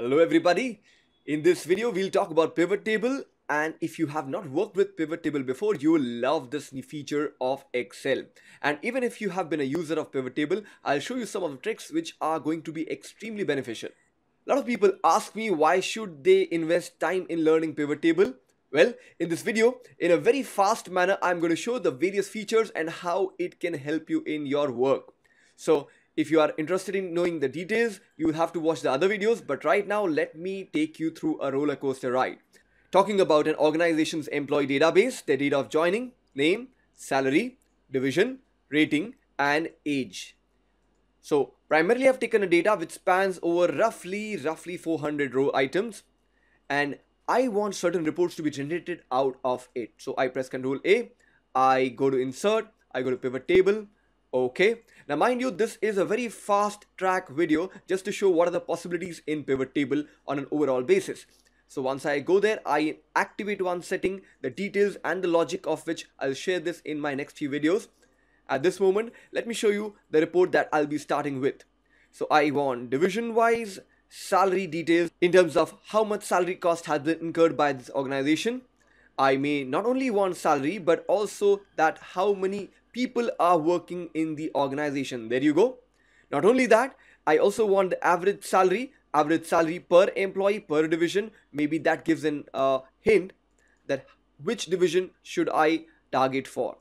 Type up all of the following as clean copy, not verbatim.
Hello everybody. In this video we'll talk about pivot table, and if you have not worked with pivot table before, you will love this new feature of Excel. And even if you have been a user of pivot table, I'll show you some of the tricks which are going to be extremely beneficial. A lot of people ask me why should they invest time in learning pivot table. Well, in this video, in a very fast manner, I'm going to show the various features and how it can help you in your work. So if you are interested in knowing the details, you will have to watch the other videos, but right now let me take you through a roller coaster ride. Talking about an organization's employee database, their date of joining, name, salary, division, rating, and age. So primarily I've taken a data which spans over roughly 400 row items, and I want certain reports to be generated out of it. So I press Ctrl A, I go to insert, I go to pivot table. Okay, now mind you, this is a very fast track video just to show what are the possibilities in pivot table on an overall basis. So once I go there, I activate one setting, the details and the logic of which I'll share this in my next few videos. At this moment, let me show you the report that I'll be starting with. So I want division wise salary details in terms of how much salary cost has been incurred by this organization. I may not only want salary, but also that how many people are working in the organization. There you go. Not only that, I also want the average salary per employee per division. Maybe that gives an hint that which division should I target for.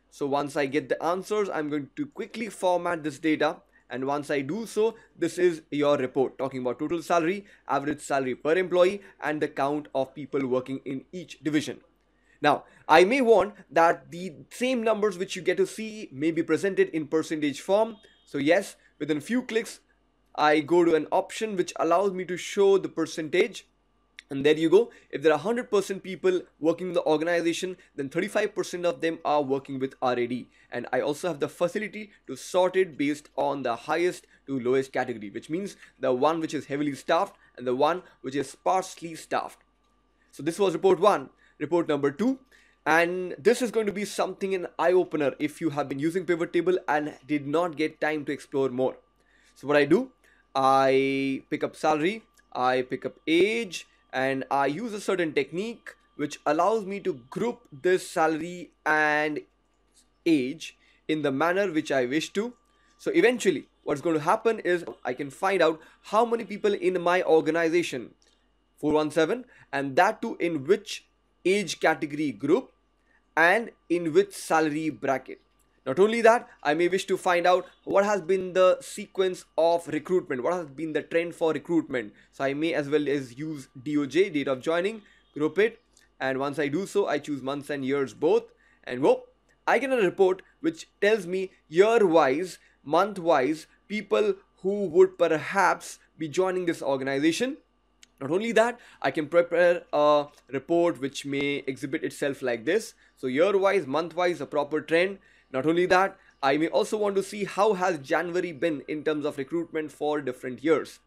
So once I get the answers, I'm going to quickly format this data. And once I do so, this is your report talking about total salary, average salary per employee, and the count of people working in each division. Now, I may want that the same numbers which you get to see may be presented in percentage form. So yes, within a few clicks, I go to an option which allows me to show the percentage. And there you go. If there are 100% people working in the organization, then 35% of them are working with RAD. And I also have the facility to sort it based on the highest to lowest category, which means the one which is heavily staffed and the one which is sparsely staffed. So this was report 1. Report number 2, and this is going to be something an eye-opener if you have been using pivot table and did not get time to explore more. So what I do, I pick up salary, I pick up age, and I use a certain technique which allows me to group this salary and age in the manner which I wish to. So eventually what's going to happen is I can find out how many people in my organization, 417, and that too in which age category group and in which salary bracket. Not only that, I may wish to find out what has been the sequence of recruitment, what has been the trend for recruitment. So I may as well as use DOJ, date of joining, group it, and once I do so, I choose months and years both, and whoop, I get a report which tells me year wise, month wise, people who would perhaps be joining this organization. Not only that, I can prepare a report which may exhibit itself like this. So year-wise, month-wise, a proper trend. Not only that, I may also want to see how has January been in terms of recruitment for different years.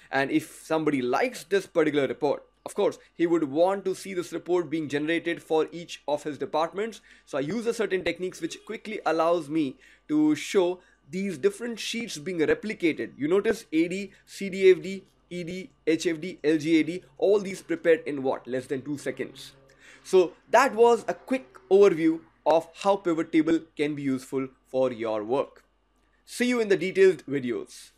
And if somebody likes this particular report, of course, he would want to see this report being generated for each of his departments. So I use a certain techniques which quickly allows me to show these different sheets being replicated. You notice AD, CDFD, ED, HFD, LGAD, all these prepared in what? Less than 2 seconds. So that was a quick overview of how pivot table can be useful for your work. See you in the detailed videos.